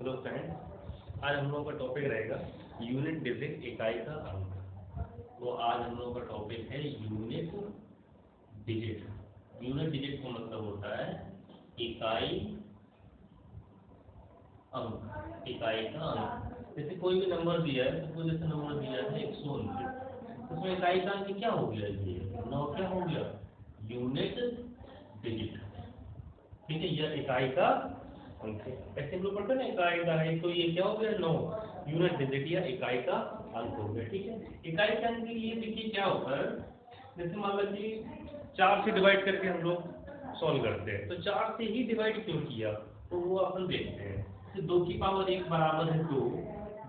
Hello friends, आज हम लोगों का टॉपिक रहेगा यूनिट डिजिट, इकाई का अंक। तो आज हम लोगों का टॉपिक है यूनिट डिजिट। यूनिट डिजिट का मतलब होता है इकाई अंक, इकाई का अंक। जैसे कोई भी नंबर दिया है, तो जैसे नंबर दिया है 129, उसमें इकाई का अंक क्या हो गया, ये 9 क्या हो गया, यूनिट डिजिट। ठीक है, यह इकाई का अंक है। ऐसे हम लोग पढ़ते हैं ना, इकाई का है, तो ये क्या हो गया 9 यूनिट डिजिट या इकाई का अंक हो गया। ठीक है, इकाई के अंक के लिए देखिए क्या होता है। जैसे मान लीजिए 4 से डिवाइड करके हम लोग सॉल्व करते हैं, तो 4 से ही डिवाइड क्यों किया, तो वो अपन देखते हैं। तो 2 की पावर 1 बराबर है 2,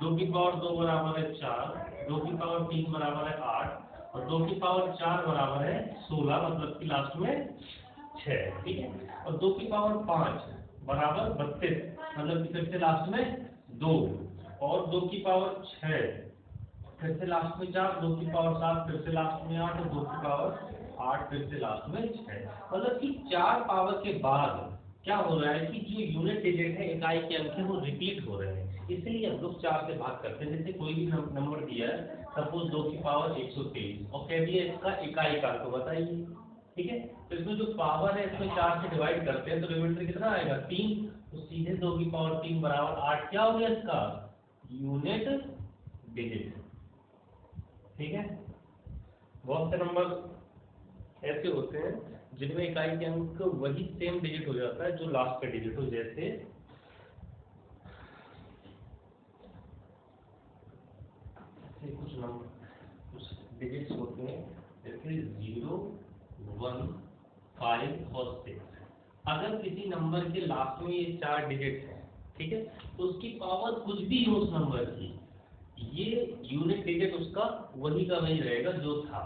2 की पावर 2 बराबर है 4, 2 की पावर 3 बराबर है 8 और 2 की पावर 4 बराबर है 16, मतलब कि लास्ट में 6। ठीक है, और 2 की पावर 5 बराबर 32, मतलब कि फिर से लास्ट में 2, और 2 की पावर 6 फिर से लास्ट में 4, 2 की पावर 7 फिर से लास्ट में 8 और 2 की पावर 8 फिर से लास्ट में 6। मतलब कि 4 पावर के बाद क्या हो रहा है कि जो यूनिट डिजिट है, इकाई के अंक है, वो रिपीट हो रहे हैं। इसलिए हम लोग 4 से भाग करते हैं। जैसे कोई भी नंबर दिया है, सपोज 2 की पावर 123 और कह दिया इसका इकाई का अंक बताइए। ठीक है, तो इसमें जो पावर है इसमें 4 से डिवाइड करते हैं, तो रिमाइंडर कितना आएगा 3। तो सीधे 2 की पावर 3 बराबर 8 क्या हो गया इसका यूनिट डिजिट। ठीक है, बहुत से नंबर ऐसे होते हैं जिनमें इकाई के अंक वही सेम डिजिट हो जाता है जो लास्ट का डिजिट हो। जैसे कुछ नंबर, कुछ डिजिट्स होते हैं जैसे 0, 1, 5 और 6। अगर किसी नंबर के लास्ट में ये 4 डिजिट है, ठीक है, तो उसकी पावर कुछ भी हो उस नंबर की, ये यूनिट डिजिट उसका वही का वही रहेगा जो था।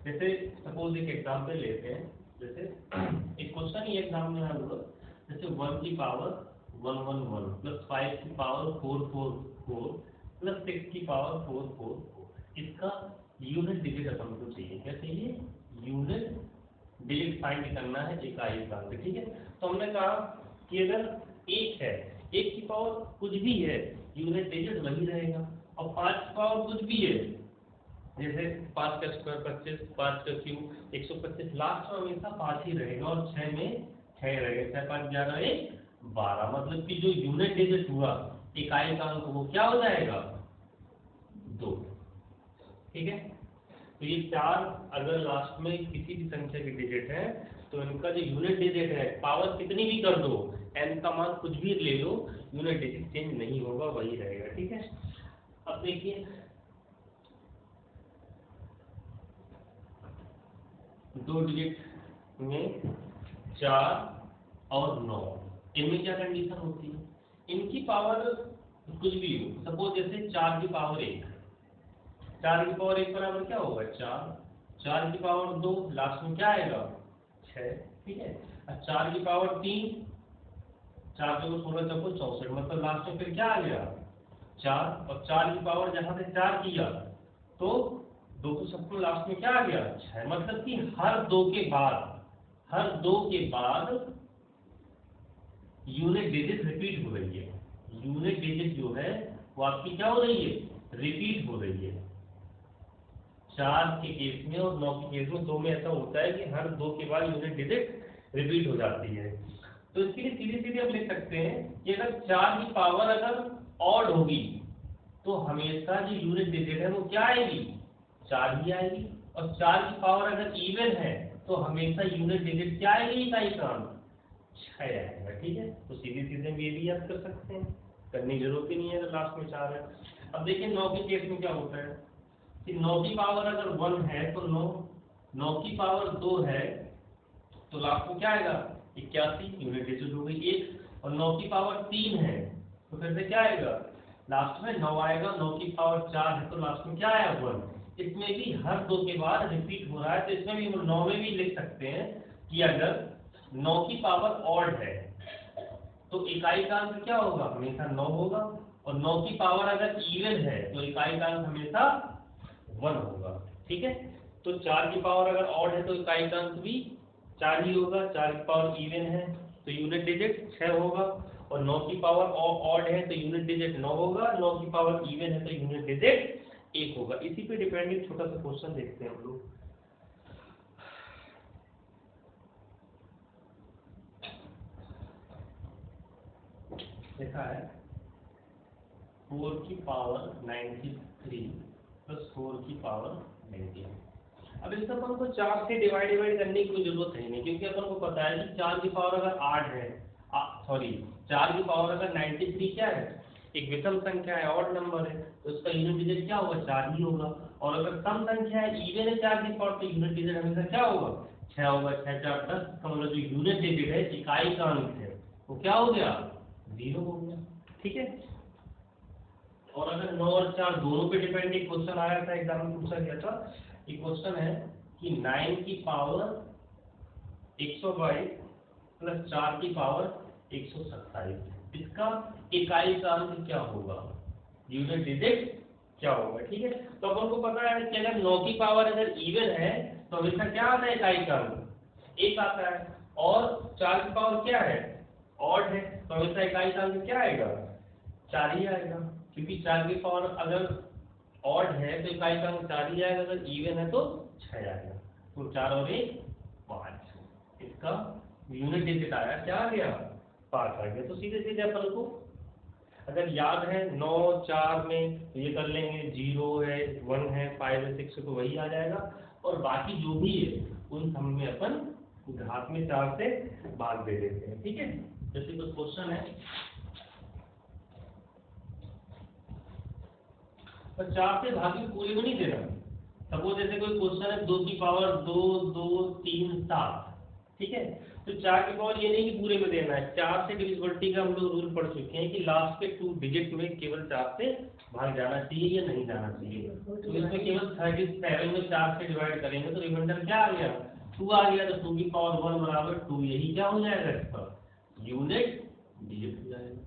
जैसे सपोज एक एग्जांपल लेते हैं, जैसे एक क्वेश्चन ही एग्जाम में आया, जैसे 1 की पावर 111 प्लस 5 की पावर 444 प्लस 6 की पावर 444। इसका यूनिट डिजिट अपन को चाहिए। क्या चाहिए, यूनिट डिजिट फाइंड करना है इकाई का अंक। ठीक है, तो हमने कहा कि अगर 1 है, 1 की पावर कुछ भी है, यूनिट डिजिट वही रहेगा। और 5 की पावर कुछ भी है, जैसे 5 का स्क्वायर 25, 5 का क्यूब 125, लास्ट में हमेशा 5 ही रहेगा और 6 में 6 रहेगा। 6 5 11 1 12, मतलब कि जो यूनिट डिजिट हुआ इकाई का अंक वो क्या हो जाएगा 2। ठीक है, तो ये 4 अगर लास्ट में किसी भी संख्या की डिजिट है, तो इनका जो यूनिट डिजिट है, पावर कितनी भी कर दो, n का मान कुछ भी ले लो, यूनिट डिजिट चेंज नहीं होगा, वही रहेगा। ठीक है, अब देखिए 2 डिजिट में 4 और 9, इनमें क्या कंडीशन होती है, इनकी पावर कुछ भी हो। सपोज जैसे 4 की पावर 1, 4 की पावर 1 बराबर क्या होगा 4, 4 की पावर 2 लास्ट में क्या आएगा 6। ठीक है, और 4 की पावर 3, 4 चौको 16 चौको 64, मतलब लास्ट में फिर क्या आ गया 4, और 4 की पावर जहां से 4 किया तो 2 को सबको लास्ट में क्या आ गया 6। मतलब कि हर 2 के बाद, हर 2 के बाद यूनिट डिजिट रिपीट हो रही है। यूनिट डिजिट जो है वो आपकी क्या हो रही है, रिपीट हो रही है। 4 के केस में और 9 के केस में, 2 में ऐसा होता है कि हर 2 के बाद यूनिट डिजिट रिपीट हो जाती है। तो इसके लिए सीधे सीधे हम लिख सकते हैं कि अगर 4 की पावर अगर ऑड होगी, तो हमेशा जो यूनिट डिजिट है वो क्या आएगी 4 ही आएगी। और 4 की पावर अगर इवन है, तो हमेशा यूनिट डिजिट क्या आएगी इकाई का अंक 6 आएगा। ठीक है, तो सीधे सीधे हम ये भी याद कर सकते हैं, करने की जरूरत ही नहीं है अगर लास्ट में 4 है। अब देखिए 9 के केस में क्या होता है कि 9 की पावर अगर 1 है तो 9, 9 की पावर 2 है तो लास्ट में क्या आएगा 81, यूनिट डिजिट हो गई 1। और 9 की पावर 3 है तो फिर से क्या आएगा लास्ट में 9 आएगा। 9 की पावर 4 है तो लास्ट में क्या आया 1। इसमें भी हर 2 के बाद रिपीट हो रहा है, तो इसमें भी हम 9 में भी लिख सकते हैं कि अगर 9 की पावर ऑड है तो इकाई का अंक क्या होगा हमेशा 9 होगा, और 9 की पावर अगर इवन है तो इकाई का अंक हमेशा 1 होगा। ठीक है, तो 4 की पावर अगर ऑड है तो इकाई का अंक भी 4 ही होगा, 4 की पावर इवन है तो यूनिट डिजिट 6 होगा, और 9 की पावर ऑड है तो यूनिट डिजिट 9 होगा, 9 की पावर इवन है तो यूनिट डिजिट 1 होगा। इसी पे डिपेंडेंट छोटा सा क्वेश्चन देखते हैं हम लोग। देखा है 4 की पावर 93 प्लस 4 की पावर 90। अब इस अपन को 4 से डिवाइड करने की कोई जरूरत है नहीं, क्योंकि अपन को पता है कि 4 की पावर अगर 8 है, सॉरी 4 की पावर अगर 93 क्या है, एक विषम संख्या है, ऑड नंबर है, तो उसका यूनिट डिजिट क्या होगा, 4 ही होगा। और अगर सम संख्या है, इवन है 4 की पावर, तो यूनिट डिजिट हमेशा क्या होगा, 6 होगा। 6 4 10 का मतलब जो यूनिट डिजिट है, इकाई का अंक है, वो क्या हो गया, 0 हो गया। ठीक है। और अगर 9 और 4 दोनों पे डिपेंड एक क्वेश्चन आया था, एग्जाम में पूछा गया था, एक क्वेश्चन है कि 9 की पावर 122 प्लस 4 की पावर 127, इसका इकाई का अंक क्या होगा, यूनिट डिजिट क्या होगा। ठीक है। तो अपन को पता है कि अगर 9 की पावर अगर इवन है तो हमेशा क्या आता है, इकाई का अंक 1 आता है, और 4 की पावर क्या है, ऑड है, तो हमेशा इकाई का अंक क्या आएगा, 4 ही आएगा, क्योंकि 4 की पावर अगर ऑड है तो इकाई का अंक 4 ही आएगा, अगर इवन है तो 6 आएगा। तो 4 और 1 5, इसका यूनिट डिजिट आया, क्या आ गया, 5 आ गया। तो सीधे सीधे अपन को अगर याद है 9 4 में तो ये कर लेंगे, 0 है 1 है 5 है 6 है तो वही आ जाएगा, और बाकी जो भी है उन सब में अपन घात में 4 से भाग दे देते हैं। ठीक है। जैसे कुछ क्वेश्चन है, पर 4 से भागी पूरे में नहीं देना। सपोज जैसे कोई क्वेश्चन है 2 की पावर 2 2 3 7, ठीक है, तो 4 की पावर ये नहीं कि पूरे में देना है। 4 से डिविजिबिलिटी का हम लोग रूल पढ़ चुके हैं कि लास्ट के 2 डिजिट में केवल 4 से भाग जाना चाहिए या नहीं जाना चाहिए। तो इसमें केवल 37 में 4 से डिवाइड करेंगे तो रिमाइंडर क्या आ गया, 2 आ गया, तो 2 की पावर 1 बराबर 2, यही क्या हो जाएगा, इसका यूनिट डिजिट हो जाएगा।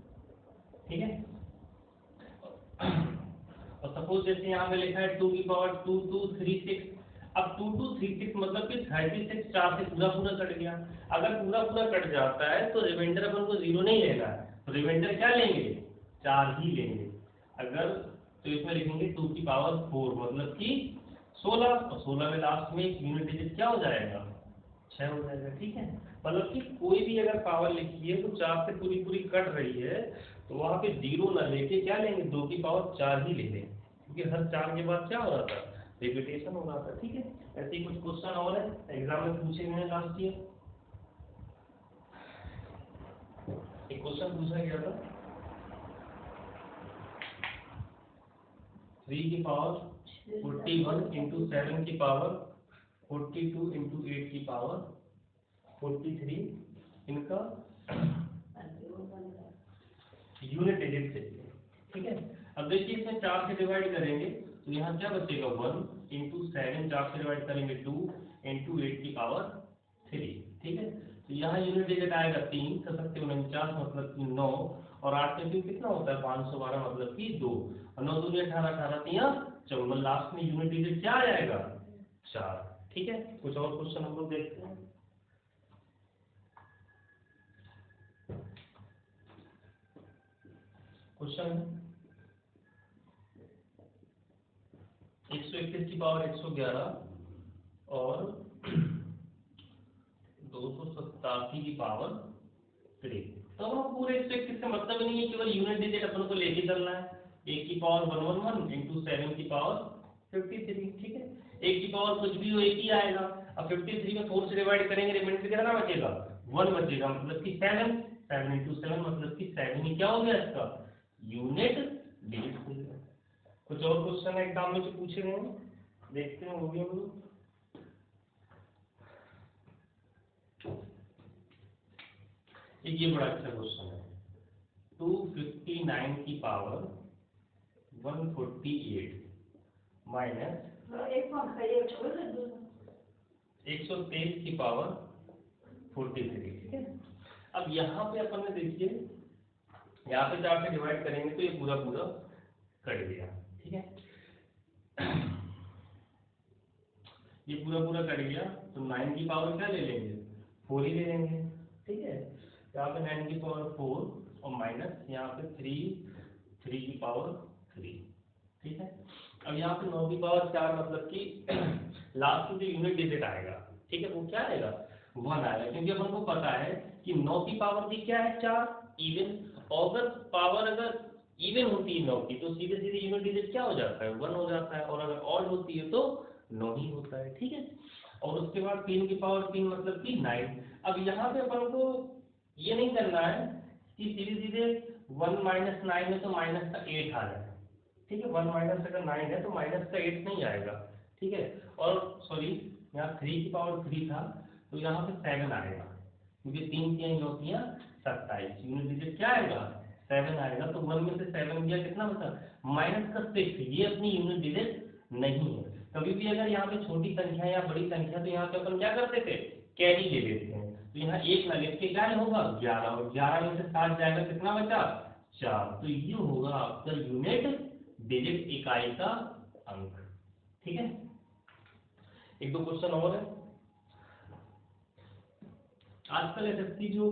ठीक है। और सपोज जैसे यहाँ पे लिखा है 2 की पावर 2236, अब 2236 मतलब कि 36 4 से पूरा पूरा कट गया। अगर पूरा पूरा कट जाता है तो रिमाइंडर अपन को 0 नहीं लेना है, तो रिमाइंडर क्या लेंगे, 4 ही लेंगे। अगर तो इसमें लिखेंगे 2 की पावर 4 मतलब कि 16, और 16 में लास्ट में एक यूनिट डिजिट क्या हो जाएगा, 6 हो जाएगा। ठीक है। मतलब कि कोई भी अगर पावर लिखी है तो 4 से पूरी पूरी कट रही है तो वहां पे 0 न लेके क्या लेंगे, 2 की पावर 4 ही ले लेंगे, क्योंकि हर 4 के बाद क्या हो रहा था, रिपीटेशन हो रहा था। ठीक है। ऐसे ही कुछ क्वेश्चन और है एग्जाम में पूछे गए लास्ट ईयर। एक क्वेश्चन पूछा गया था 3 की पावर 41 इंटू 7 की पावर 42 इंटू 8 की पावर 43, इनका यूनिट डिजिट चाहिए। ठीक है। अब देखिए इसमें 4 से डिवाइड करेंगे तो यहाँ क्या बचेगा, 1 इंटू 7, 4 से डिवाइड करेंगे 2 इंटू 8 की पावर 3। ठीक है। तो यहाँ यूनिट डिजिट आएगा 3, 7 49 मतलब कि 9, और 8 से 3 कितना होता है, 512 मतलब कि 2, और 9 दूनी 18, 18 3 54, लास्ट में यूनिट डिजिट क्या आ जाएगा, 4। ठीक है। कुछ और क्वेश्चन हम लोग देखते हैं। क्वेश्चन 121 की पावर 111 और 287 की पावर 3। तो हम पूरे 121 से मतलब नहीं है, केवल यूनिट डिजिट अपन को लेके चलना है। 1 की पावर 111 इंटू 7 की पावर 53। ठीक है। 1 की पावर कुछ भी हो 1 ही आएगा। अब 53 में 4 से डिवाइड करेंगे, रिमाइंडर कितना बचेगा, 1 बचेगा, मतलब कि 7, 7 इंटू 7 मतलब कि 7 ही क्या हो गया, इसका यूनिट डिजिट हो गया। कुछ और क्वेश्चन है एग्जाम में जो पूछे गए हैं, देखते हैं वो भी हम लोग। एक ये बड़ा अच्छा क्वेश्चन है, 259 की पावर 148 माइनस 123 की पावर 43। ठीक है। अब यहाँ पे अपन ने देखिए, यहाँ पे 4 से डिवाइड करेंगे तो ये पूरा पूरा कट गया। ठीक है। ये पूरा पूरा कट गया तो 9 की पावर क्या ले लेंगे, 4 ही ले लेंगे, ठीक है। यहाँ पे 9 की पावर 4 और माइनस यहाँ पे 3 की पावर 3, ठीक है। अब यहाँ पे 9 की पावर 4 मतलब कि लास्ट में जो यूनिट डिजिट आएगा, ठीक है, वो क्या आएगा, 1 आएगा, क्योंकि अपन को पता है कि 9 की पावर भी क्या है 4 इवन, और अगर पावर अगर इवन होती है 9 की तो सीधे सीधे यूनिट डिजिट क्या हो जाता है 1 हो जाता है, और अगर ऑड होती है तो 9 ही होता है, ठीक है। और उसके बाद 3 की पावर 3 मतलब कि 9। अब यहाँ पे अपन को ये नहीं करना है कि सीधे सीधे 1 माइनस 9 है तो माइनस का 8 आ जाए, ठीक है। 1 माइनस अगर 9 है तो माइनस का 8 नहीं आएगा, ठीक है। और सॉरी यहाँ 3 की पावर 3 था तो यहाँ पे 7 आएगा, क्योंकि 3 की होतियाँ 27, यूनिट डिजिट क्या आएगा 7 आएगा। तो 1 में से 7 गया कितना बचा माइनस का 6, ये अपनी यूनिट डिजिट नहीं है। कभी भी अगर यहाँ पे छोटी संख्या या बड़ी संख्या तो यहाँ पे अपन क्या करते थे कैरी ले लेते हैं, तो यहाँ 1 लगे के क्या होगा 11, और 11 में से 7 जाएगा कितना बचा 4, तो ये होगा आपका यूनिट डिजिट इकाई का अंक, ठीक है। एक दो क्वेश्चन और है। आजकल एसएससी जो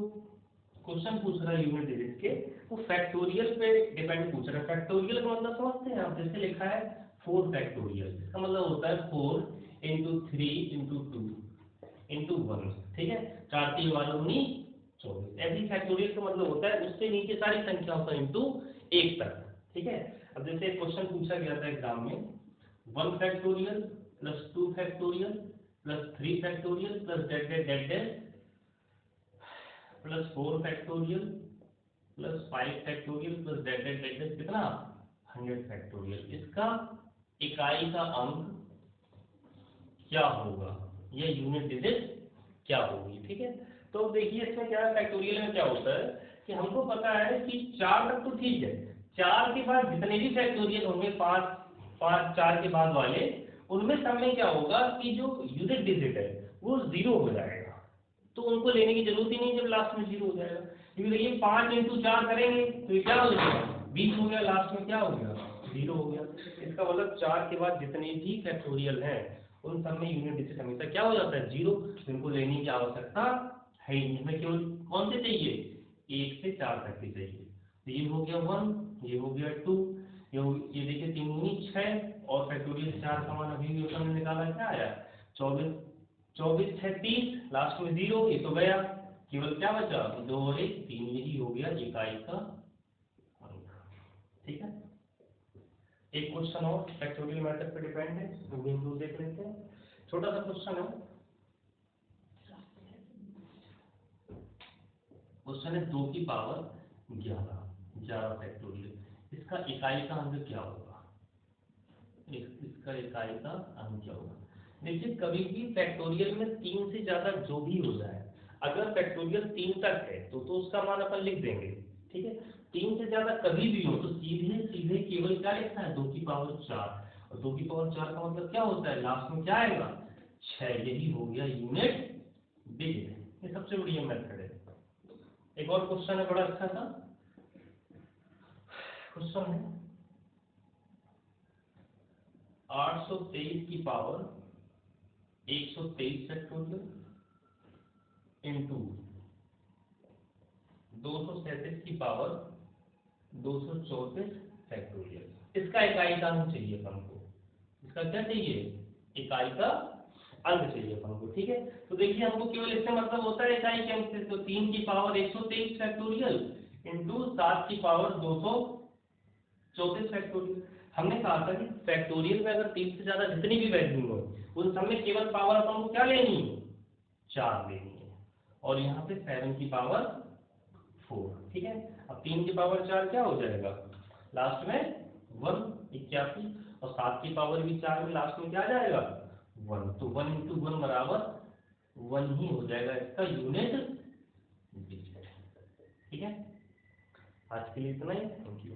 क्वेश्चन पूछ रहा है यूनिट डिजिट के, वो फैक्टोरियल पे डिपेंड पूछ रहा है। फैक्टोरियल का मतलब समझते हैं आप, जैसे लिखा है 4 फैक्टोरियल, इसका मतलब होता है 4 इंटू 3 इंटू 2 इंटू 1, ठीक है। 4 3 19 24, ऐसी फैक्टोरियल का मतलब होता है उससे नीचे सारी संख्याओं का इंटू 1 तक, ठीक है। अब जैसे क्वेश्चन पूछा गया था एग्जाम में 1 factorial plus 2 factorial plus 3 factorial plus dot dot dot dot plus 4 factorial plus 5 factorial plus dot dot dot dot कितना 100 फैक्टोरियल, इसका इकाई का अंक क्या होगा, ये यूनिट डिजिट क्या होगी, ठीक है। तो देखिए इसमें क्या है, फैक्टोरियल में क्या होता है कि हमको पता है कि 4 तक तो ठीक है, 4 के बाद जितने भी फैक्टोरियल होंगे 5 5 4 के बाद वाले, उनमें सब में क्या होगा कि जो यूनिट डिजिट है वो 0 हो जाएगा, तो उनको लेने की जरूरत ही नहीं जब लास्ट में 0 हो जाएगा। क्योंकि देखिए 5 इंटू 4 करेंगे तो ये क्या हो जाएगा 20 हो गया, लास्ट में क्या हो गया 0 हो गया। इसका मतलब 4 के बाद जितने भी फैक्टोरियल हैं उन सब में यूनिट डिजिट हमेशा क्या हो जाता है 0, इनको लेने की आवश्यकता है ही नहीं। हमें केवल कौन से चाहिए 1 से 4 तक के चाहिए। तो ये हो गया 1, ये हो गया 2, ये देखिए 3 19 6 और फैक्टोरियल 4 का मान अभी भी अपन ने निकाला क्या आया 24 24 36, लास्ट में 0, ये तो गया, केवल क्या बचा 2 और 1 3, यही हो गया इकाई का अंक, ठीक है। एक क्वेश्चन और फैक्टोरियल मेथड पे डिपेंड है, वो भी हम लोग देख लेते हैं। छोटा सा क्वेश्चन है, क्वेश्चन है 2 की पावर 11 फैक्टोरियल, इसका इकाई का अंक क्या होगा, इसका इकाई का अंक क्या होगा। देखिए कभी भी फैक्टोरियल में 3 से ज्यादा जो भी हो जाए, अगर फैक्टोरियल 3 तक है तो उसका मान अपन लिख देंगे, ठीक है। 3 से ज्यादा कभी भी हो तो सीधे सीधे केवल क्या लिखना है 2 की पावर 4, और 2 की पावर 4 का मतलब क्या होता है लास्ट में क्या आएगा 6, यही हो गया यूनिट डिजिट। ये सबसे बढ़िया मेथड है। एक और क्वेश्चन है बड़ा अच्छा था, क्वेश्चन है 823 की पावर 123 फैक्टोरियल इंटू 237 की पावर 234 फैक्टोरियल, इसका इकाई का अंक चाहिए अपन को। इसका क्या चाहिए इकाई का अंक चाहिए अपन को, ठीक है। तो देखिए हमको केवल इससे मतलब होता है इकाई के अंक से, तो 3 की पावर 123 फैक्टोरियल इंटू 7 की पावर 234 फैक्टोरियल। हमने कहा था कि फैक्टोरियल में अगर 3 से ज्यादा जितनी भी वैल्यू हो उन सब में केवल पावर अपन को क्या लेनी है 4 लेनी है, और यहाँ पे 7 की पावर 4, ठीक है। अब 3 की पावर 4 क्या हो जाएगा लास्ट में 1 81, और 7 की पावर भी 4 में लास्ट में क्या आ जाएगा 1, तो 1 इंटू 1 बराबर 1 ही हो जाएगा इसका यूनिट डिजिट, ठीक है। आज के लिए इतना ही, थैंक यू।